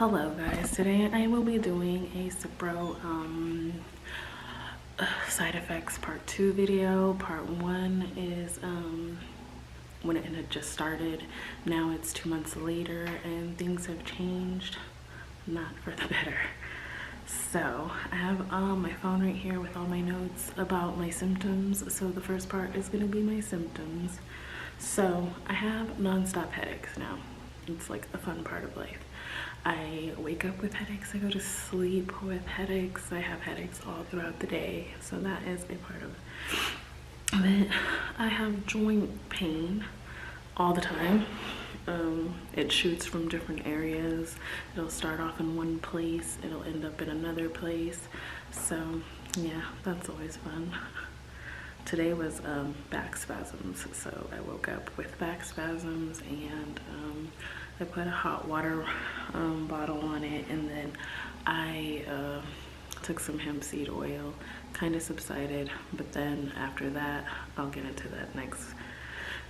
Hello guys, today I will be doing a CIPRO side effects part 2 video. Part 1 is when it had just started. Now it's 2 months later and things have changed, not for the better. So I have my phone right here with all my notes about my symptoms. So the first part is going to be my symptoms. So I have non-stop headaches now. It's like a fun part of life. I wake up with headaches, I go to sleep with headaches, I have headaches all throughout the day, so that is a part of it. Then I have joint pain all the time. It shoots from different areas. It'll start off in one place, it'll end up in another place, so yeah, that's always fun. Today was back spasms, so I woke up with back spasms, and I put a hot water bottle on it, and then I took some hemp seed oil. Kind of subsided, but then after that, I'll get into that next.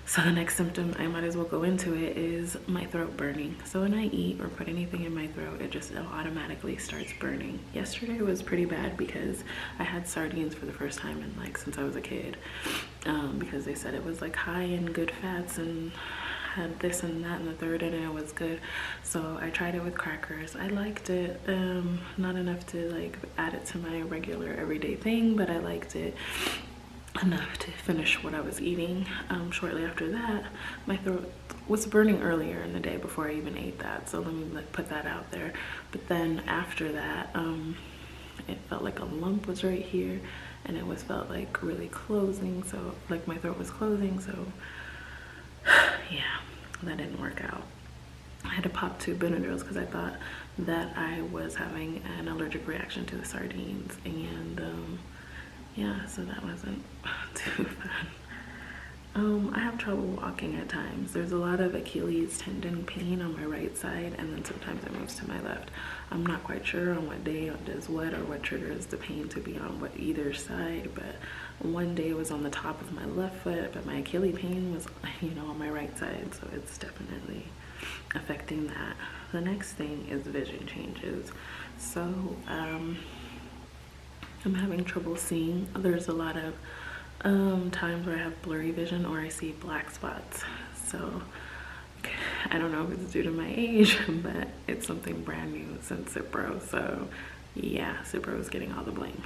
So the next symptom, I might as well go into it, is my throat burning. So when I eat or put anything in my throat, it just automatically starts burning. Yesterday was pretty bad because I had sardines for the first time in since I was a kid, because they said it was like high in good fats and had this and that and the third in it. It was good, so I tried it with crackers. I liked it, not enough to add it to my regular everyday thing, but I liked it enough to finish what I was eating. Shortly after that, my throat was burning earlier in the day before I even ate that, so let me put that out there. But then after that, it felt like a lump was right here, and it felt like really closing, so like my throat was closing, so yeah, that didn't work out. I had to pop 2 Benadryls because I thought that I was having an allergic reaction to the sardines, and yeah, so that wasn't too fun. I have trouble walking at times. There's a lot of Achilles tendon pain on my right side, and then sometimes it moves to my left. I'm not quite sure on what day it does what, or what triggers the pain to be on either side, but one day it was on the top of my left foot, but my Achilles pain was, on my right side, so it's definitely affecting that. The next thing is vision changes. So I'm having trouble seeing. There's a lot of times where I have blurry vision or I see black spots. So I don't know if it's due to my age, but it's something brand new since CIPRO. So yeah, CIPRO is getting all the blame.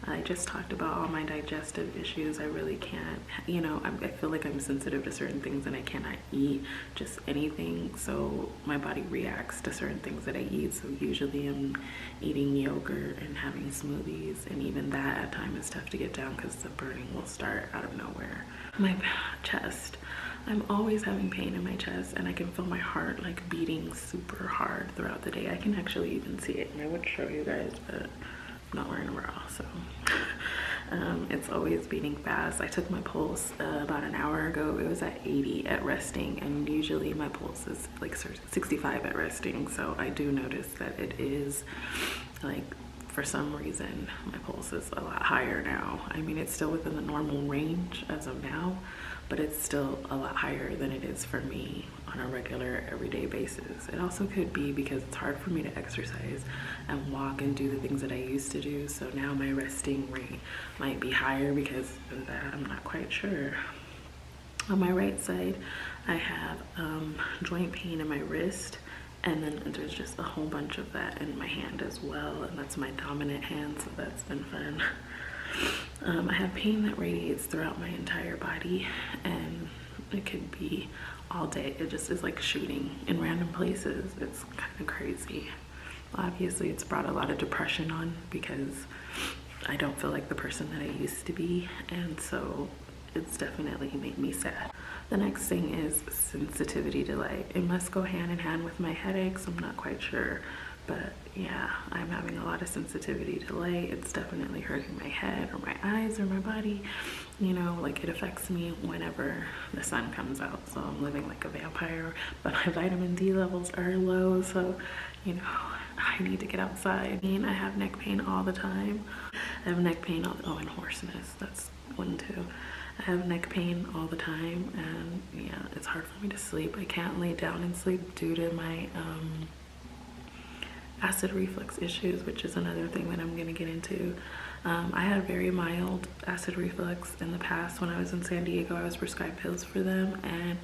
I just talked about all my digestive issues. I really can't, I feel like I'm sensitive to certain things and I cannot eat just anything. So my body reacts to certain things that I eat. So usually I'm eating yogurt and having smoothies, and even that at times is tough to get down because the burning will start out of nowhere. My chest, I'm always having pain in my chest, and I can feel my heart beating super hard throughout the day. I can actually even see it, and I would show you guys, but I'm not wearing a bra, so it's always beating fast. I took my pulse about an hour ago. It was at 80 at resting, and usually my pulse is 65 at resting, so I do notice that it is for some reason my pulse is a lot higher now. I mean, it's still within the normal range as of now, but it's still a lot higher than it is for me on a regular everyday basis. It also could be because it's hard for me to exercise and walk and do the things that I used to do, so now my resting rate might be higher because of that. I'm not quite sure. On my right side, I have joint pain in my wrist, and then there's just a whole bunch of that in my hand as well, and that's my dominant hand, so that's been fun. I have pain that radiates throughout my entire body, and it could be all day. It just is shooting in random places. It's kind of crazy. Obviously, it's brought a lot of depression on because I don't feel like the person that I used to be, and so it's definitely made me sad. The next thing is sensitivity to light. It must go hand in hand with my headaches. I'm not quite sure, but yeah, I'm having a lot of sensitivity to light. It's definitely hurting my head or my eyes or my body. It affects me whenever the sun comes out. So I'm living like a vampire, but my vitamin D levels are low, so I need to get outside. I have neck pain all the time. I have neck pain and hoarseness. That's one too. I have neck pain all the time, and yeah, it's hard for me to sleep. I can't lay down and sleep due to my acid reflux issues, which is another thing that I'm going to get into. I had very mild acid reflux in the past. When I was in San Diego, I was prescribed pills for them, and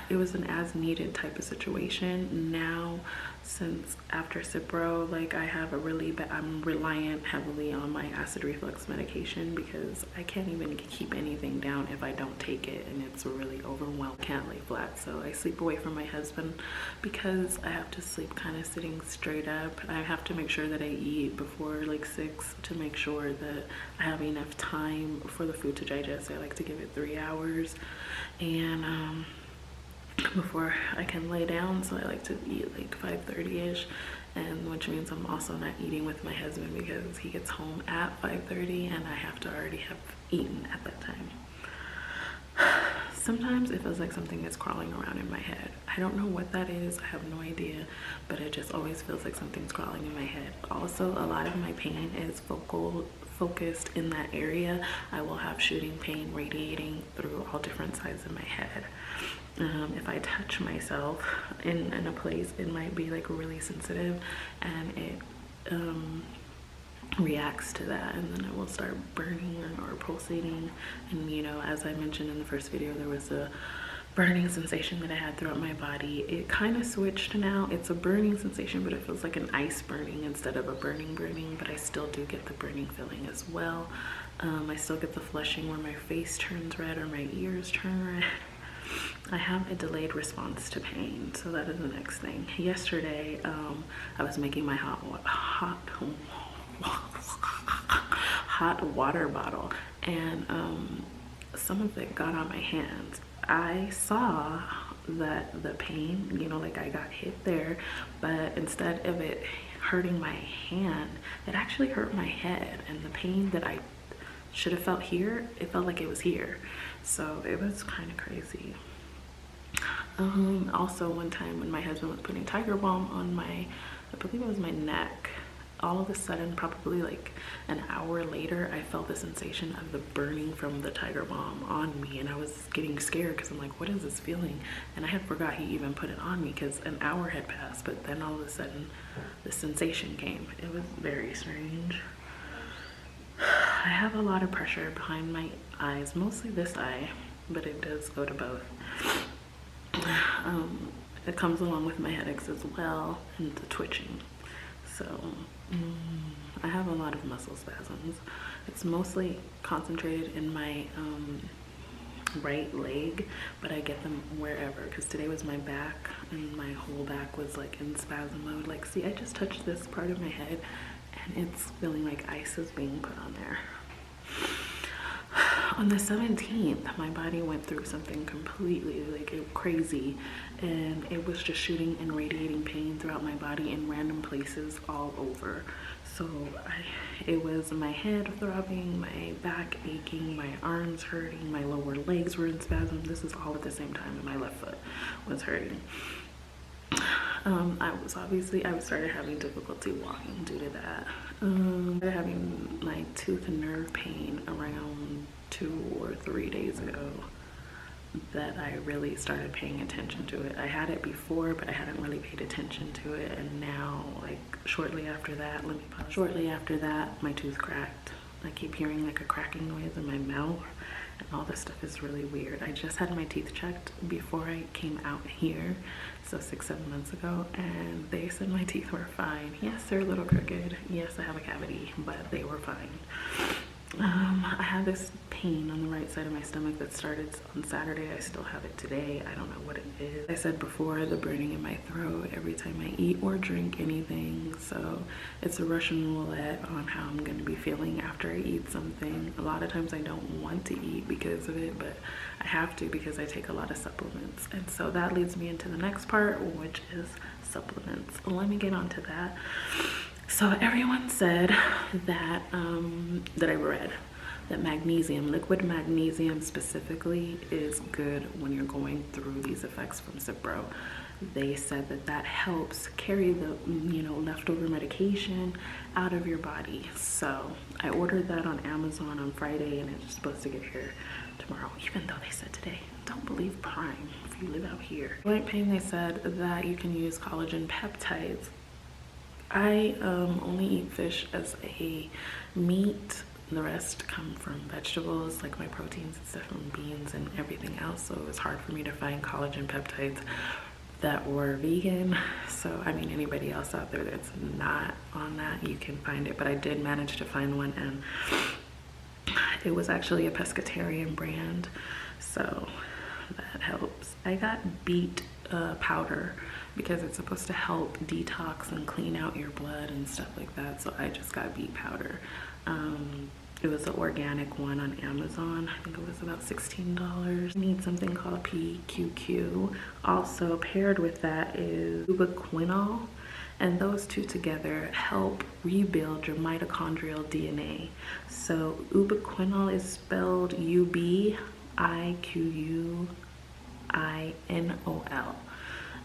it was an as needed type of situation. Now, since after CIPRO, like I'm reliant heavily on my acid reflux medication because I can't even keep anything down if I don't take it, and it's really overwhelmed. Can't lay flat, so I sleep away from my husband because I have to sleep kind of sitting straight up. I have to make sure that I eat before like 6 to make sure that I have enough time for the food to digest. I like to give it 3 hours, and before I can lay down, so I like to eat like 5:30ish, and which means I'm also not eating with my husband because he gets home at 5:30 and I have to already have eaten at that time. Sometimes it feels like something is crawling around in my head. I don't know what that is, I have no idea, but it just always feels like something's crawling in my head. Also, a lot of my pain is focused in that area. I will have shooting pain radiating through all different sides of my head. If I touch myself in a place, it might be like really sensitive, and it reacts to that, and then it will start burning or pulsating. And you know, as I mentioned in the first video, there was a burning sensation that I had throughout my body. It kind of switched now. It's a burning sensation, but it feels like an ice burning instead of a burning, but I still do get the burning feeling as well. I still get the flushing where my face turns red or my ears turn red. I have a delayed response to pain, so that is the next thing. Yesterday, I was making my hot water bottle, and some of it got on my hands. I saw that the pain, you know, like I got hit there, but instead of it hurting my hand, it actually hurt my head, and the pain that I should have felt here, it felt like it was here. So it was kind of crazy. Also, one time when my husband was putting Tiger Balm on my, I believe it was my neck, all of a sudden, probably like an hour later, I felt the sensation of the burning from the Tiger Balm on me, and I was getting scared because I'm like, what is this feeling? And I had forgot he even put it on me because an hour had passed, but then all of a sudden the sensation came. It was very strange. I have a lot of pressure behind my eyes, mostly this eye, but it does go to both. It comes along with my headaches as well, and the twitching. So I have a lot of muscle spasms. It's mostly concentrated in my right leg, but I get them wherever, because today was my back, and my whole back was like in spasm mode. Like, see, I just touched this part of my head and it's feeling like ice is being put on there. On the 17th, my body went through something completely crazy, and it was just shooting and radiating pain throughout my body in random places all over. So it was my head throbbing, my back aching, my arms hurting, my lower legs were in spasm. This is all at the same time, and my left foot was hurting. I started having difficulty walking due to that. I started having my tooth and nerve pain around 2 or 3 days ago that I really started paying attention to it. I had it before, but I hadn't really paid attention to it, and now, like, shortly after that, my tooth cracked. I keep hearing like a cracking noise in my mouth, and all this stuff is really weird. I just had my teeth checked before I came out here, so 6-7 months ago, and they said my teeth were fine. Yes, they're a little crooked. Yes, I have a cavity, but they were fine. I have this pain on the right side of my stomach that started on Saturday. I still have it today. I don't know what it is. I said before, the burning in my throat every time I eat or drink anything. So it's a Russian roulette on how I'm going to be feeling after I eat something. A lot of times I don't want to eat because of it, but I have to because I take a lot of supplements. And so that leads me into the next part, which is supplements. Let me get on to that. So everyone said that that I read that magnesium, liquid magnesium specifically, is good when you're going through these effects from CIPRO. They said that that helps carry the leftover medication out of your body. So I ordered that on Amazon on Friday, and it's supposed to get here tomorrow, even though they said today. Don't believe Prime if you live out here. Joint pain, they said that you can use collagen peptides I only eat fish as a meat. The rest come from vegetables, like my proteins and stuff from beans and everything else. So it was hard for me to find collagen peptides that were vegan. So I mean, anybody else out there that's not on that, you can find it. But I did manage to find one, and it was actually a pescatarian brand, so that helps. I got beet powder because it's supposed to help detox and clean out your blood and stuff like that, so I just got beet powder. It was an organic one on Amazon. I think it was about $16. I need something called PQQ. Also paired with that is ubiquinol, and those two together help rebuild your mitochondrial DNA. So ubiquinol is spelled UBIQUINOL,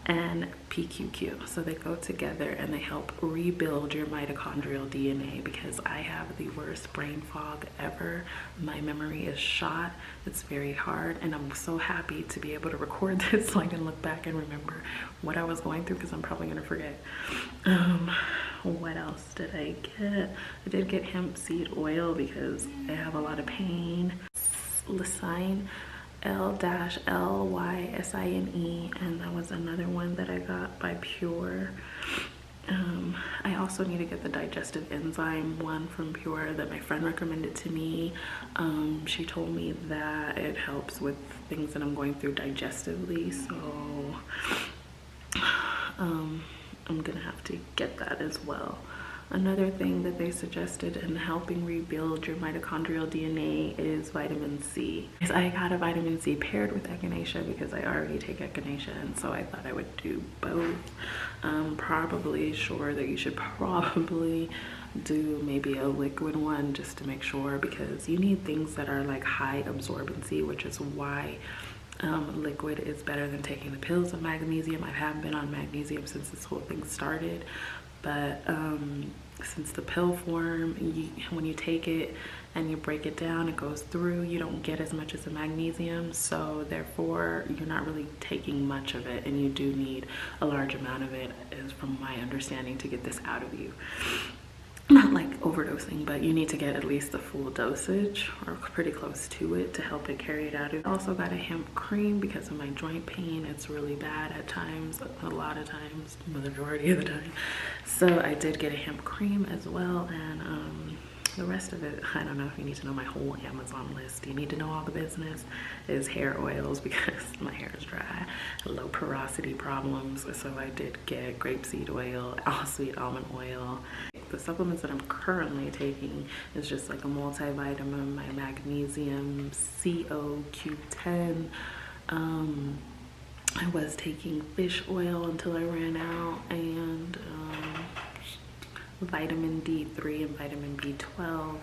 and PQQ. So they go together and they help rebuild your mitochondrial DNA, because I have the worst brain fog ever. My memory is shot. It's very hard, and I'm so happy to be able to record this so I can look back and remember what I was going through, because I'm probably gonna forget. What else did I get? I did get hemp seed oil because I have a lot of pain. Lysine, L-Lysine, and that was another one that I got by Pure. I also need to get the digestive enzyme one from Pure that my friend recommended to me. She told me that it helps with things that I'm going through digestively, so I'm gonna have to get that as well. Another thing that they suggested in helping rebuild your mitochondrial DNA is vitamin C. I got a vitamin C paired with echinacea because I already take echinacea, and so I thought I would do both. Probably sure that you should probably do maybe a liquid one just to make sure, because you need things that are like high absorbency, which is why liquid is better than taking the pills of magnesium. I have been on magnesium since this whole thing started, but since the pill form, when you take it and you break it down, it goes through, you don't get as much as the magnesium, so therefore you're not really taking much of it, and you do need a large amount of it, is from my understanding, to get this out of you. Not like overdosing, but you need to get at least the full dosage or pretty close to it to help it carry it out. I also got a hemp cream because of my joint pain. It's really bad at times, a lot of times, the majority of the time. So I did get a hemp cream as well, and the rest of it, I don't know if you need to know my whole Amazon list. You need to know all the business is hair oils, because my hair is dry, low porosity problems. So I did get grapeseed oil, sweet almond oil. The supplements that I'm currently taking is just like a multivitamin, my magnesium, CoQ10. I was taking fish oil until I ran out, and vitamin D3 and vitamin B12.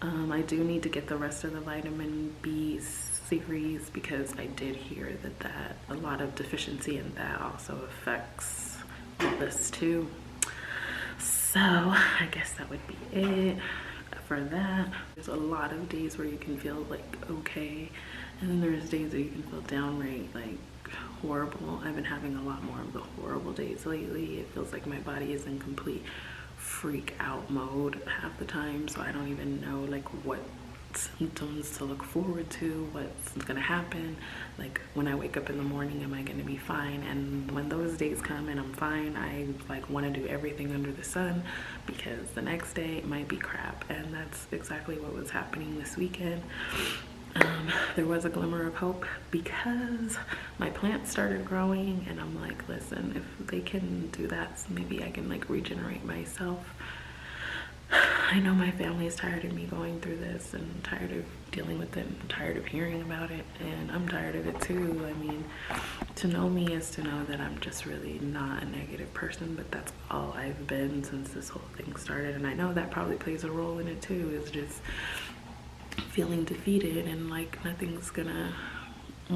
I do need to get the rest of the vitamin B series, because I did hear that a lot of deficiency in that also affects all this too. So I guess that would be it for that. There's a lot of days where you can feel like okay, and then there's days where you can feel downright like horrible. I've been having a lot more of the horrible days lately. It feels like my body is in complete freak out mode half the time, so I don't even know like what symptoms to look forward to, what's gonna happen. Like when I wake up in the morning, am I gonna be fine? And when those days come and I'm fine, I like want to do everything under the sun, because the next day it might be crap. And that's exactly what was happening this weekend. There was a glimmer of hope because my plants started growing, and I'm like, listen, if they can do that, maybe I can like regenerate myself. I know my family is tired of me going through this and tired of dealing with it. I'm tired of hearing about it, and I'm tired of it too. I mean, to know me is to know that I'm just really not a negative person, but that's all I've been since this whole thing started. And I know that probably plays a role in it too, is just feeling defeated and like nothing's gonna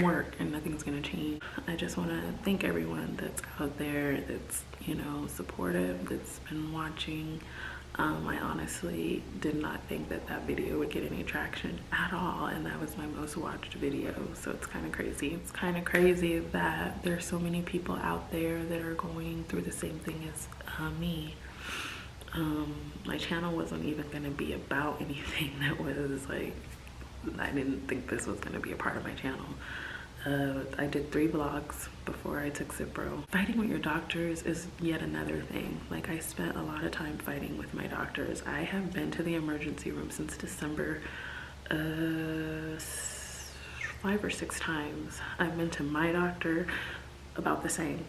work and nothing's gonna change. I just want to thank everyone that's out there, that's, you know, supportive, that's been watching. I honestly did not think that video would get any traction at all, and that was my most watched video, so it's kind of crazy. It's kind of crazy that there's so many people out there that are going through the same thing as me. My channel wasn't even going to be about anything that was like, I didn't think this was going to be a part of my channel. I did 3 vlogs before I took CIPRO. Fighting with your doctors is yet another thing. Like, I spent a lot of time fighting with my doctors. I have been to the emergency room since December 5 or 6 times. I've been to my doctor about the same.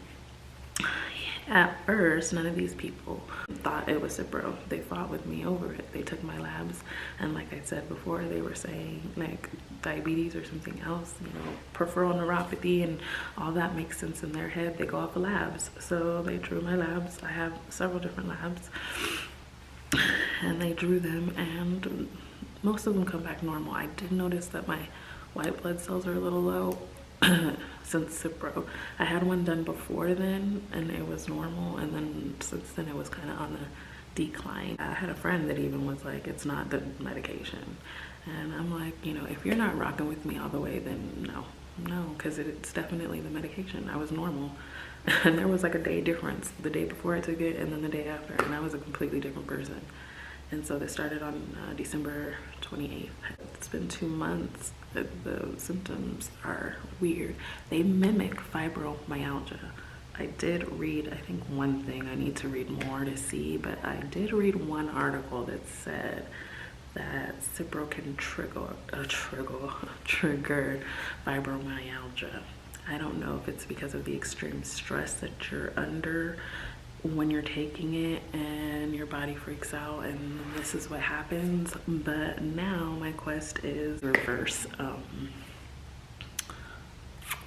At first, none of these people thought it was CIPRO. They fought with me over it. They took my labs, and like I said before, they were saying like diabetes or something else, you know, peripheral neuropathy, and all that makes sense in their head. They go off of labs. So they drew my labs. I have several different labs, and they drew them, and most of them come back normal. I did notice that my white blood cells are a little low since CIPRO. I had one done before then and it was normal, and then since then it was kind of on the decline. I had a friend that even was like, it's not the medication, and I'm like, you know, if you're not rocking with me all the way, then no, because it's definitely the medication. I was normal and there was like a day difference, the day before I took it and then the day after, and I was a completely different person. And so this started on December 28th. It's been 2 months. The symptoms are weird. They mimic fibromyalgia. I did read, I think, one thing. I need to read more to see, but I did read one article that said that CIPRO can trigger fibromyalgia. I don't know if it's because of the extreme stress that you're under when you're taking it and your body freaks out, and this is what happens. But now my quest is reverse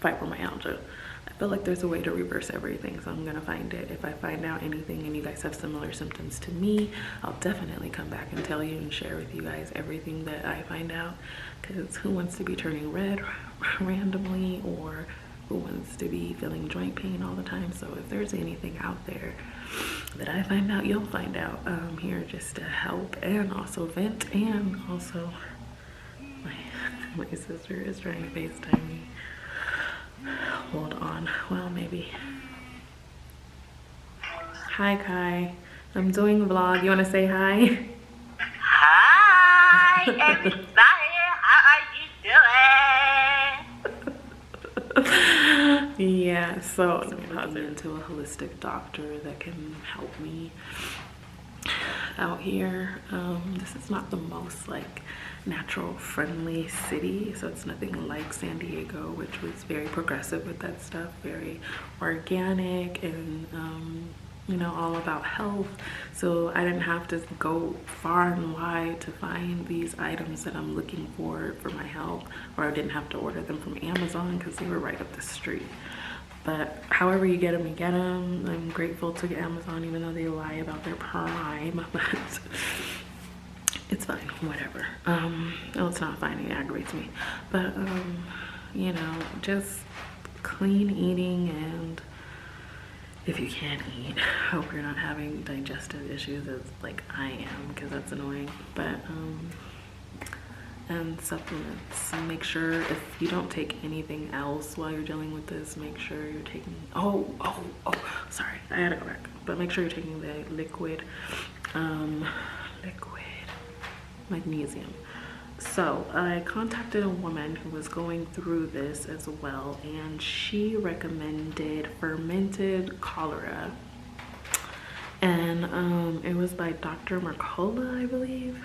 fibromyalgia. I feel like there's a way to reverse everything, so I'm gonna find it. If I find out anything and you guys have similar symptoms to me, I'll definitely come back and tell you and share with you guys everything that I find out, because who wants to be turning red randomly, or who wants to be feeling joint pain all the time? So if there's anything out there that I find out, you'll find out. I'm here just to help and also vent, and also my sister is trying to FaceTime me. Hold on. Well, maybe. Hi, Kai. I'm doing a vlog. You want to say hi? Hi, everybody. How are you doing? Yeah, so I'm looking into a holistic doctor that can help me out here. This is not the most like natural friendly city, so it's nothing like San Diego, which was very progressive with that stuff, very organic, and you know, all about health. So I didn't have to go far and wide to find these items that I'm looking for my health, or I didn't have to order them from Amazon because they were right up the street. But however you get them, you get them. I'm grateful to Amazon, even though they lie about their Prime, but it's fine, whatever. Oh, it's not fine, it aggravates me. But you know, just clean eating, and if you can't eat, hope you're not having digestive issues as like I am, because that's annoying. But and supplements. Make sure if you don't take anything else while you're dealing with this, make sure you're taking sorry, I had to go back. But make sure you're taking the liquid magnesium. So I contacted a woman who was going through this as well, and she recommended fermented cholera, and it was by Dr. Mercola, I believe.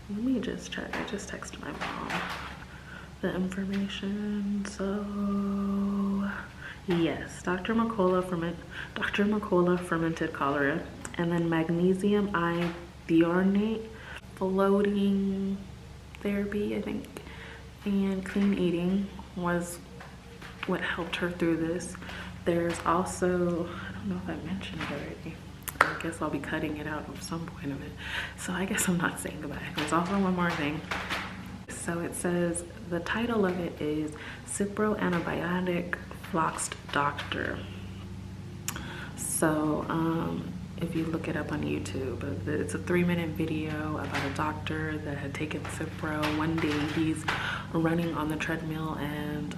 Let me just check. I just texted my mom the information. So yes, Dr. Mercola fermented cholera, and then magnesium ithionate floating therapy, I think, and clean eating was what helped her through this. There's also, I don't know if I mentioned it already, I guess I'll be cutting it out at some point of it, so I guess I'm not saying goodbye. There's also one more thing. So it says, the title of it is CIPRO Antibiotic Floxed Doctor. So if you look it up on YouTube, it's a 3-minute video about a doctor that had taken CIPRO. One day he's running on the treadmill, and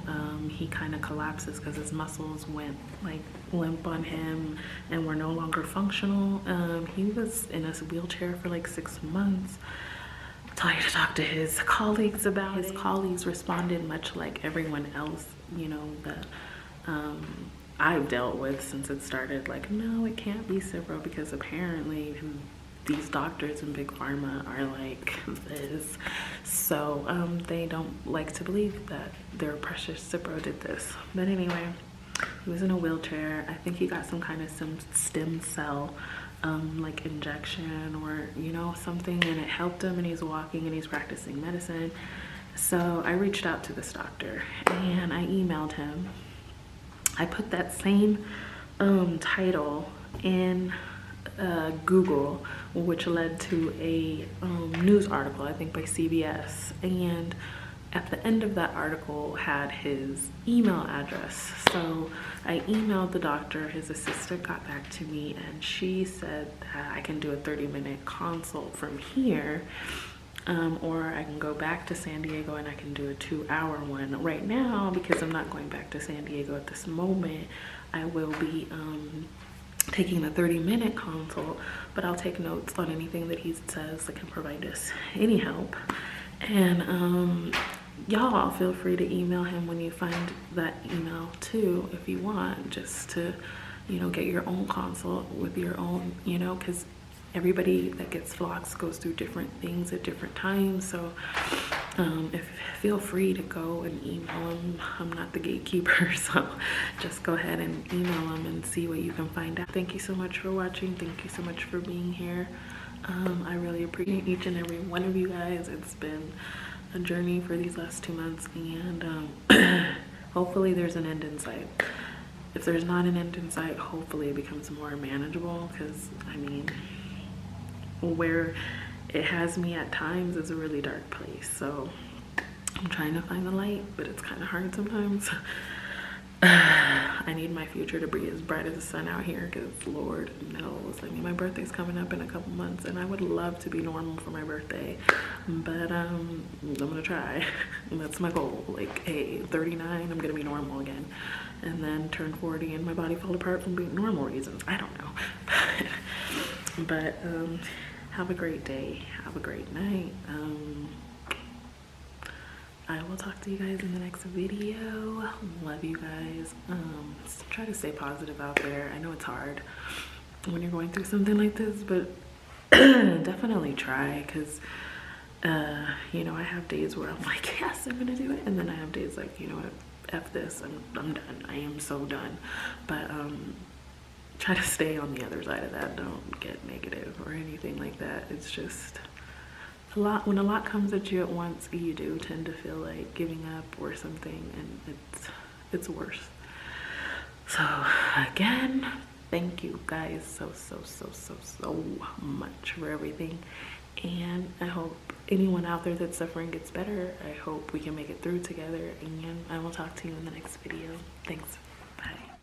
he kind of collapses because his muscles went like limp on him and were no longer functional. He was in a wheelchair for like 6 months. Tried to talk to his colleagues about it. His colleagues responded much like everyone else, you know, that I've dealt with since it started, like, no, it can't be CIPRO, because apparently these doctors in Big Pharma are like this. So they don't like to believe that their precious CIPRO did this. But anyway, he was in a wheelchair. I think he got some kind of stem cell like injection or, you know, something, and it helped him, and he's walking and he's practicing medicine. So I reached out to this doctor and I emailed him. I put that same title in Google, which led to a news article, I think by CBS, and at the end of that article had his email address. So I emailed the doctor, his assistant got back to me, and she said that I can do a 30-minute consult from here, or I can go back to San Diego and I can do a 2-hour one. Right now, because I'm not going back to San Diego at this moment, I will be taking the 30-minute consult, but I'll take notes on anything that he says that can provide us any help. And y'all feel free to email him when you find that email too, if you want, just to, you know, get your own consult with your own, you know, because everybody that gets flocks goes through different things at different times. So feel free to go and email him. I'm not the gatekeeper, so just go ahead and email him and see what you can find out. Thank you so much for watching. Thank you so much for being here. I really appreciate each and every one of you guys. It's been a journey for these last 2 months, and hopefully there's an end in sight. If there's not an end in sight, hopefully it becomes more manageable, because I mean, where it has me at times is a really dark place. So I'm trying to find the light, but it's kind of hard sometimes. I need my future to be as bright as the sun out here, because Lord knows, I mean, my birthday's coming up in a couple months and I would love to be normal for my birthday, but I'm gonna try. That's my goal. Like, hey, 39, I'm gonna be normal again, and then turn 40 and my body fall apart from being normal reasons. I don't know. But have a great day, have a great night. I will talk to you guys in the next video. Love you guys. Try to stay positive out there. I know it's hard when you're going through something like this, but definitely try, because you know, I have days where I'm like, yes, I'm gonna do it, and then I have days like, you know what, F this, I'm done. I am so done. But try to stay on the other side of that. Don't get negative or anything like that. It's just when a lot comes at you at once, you do tend to feel like giving up or something, and it's worse. So again, thank you guys so much for everything, and I hope anyone out there that's suffering gets better. I hope we can make it through together, and I will talk to you in the next video. Thanks. Bye.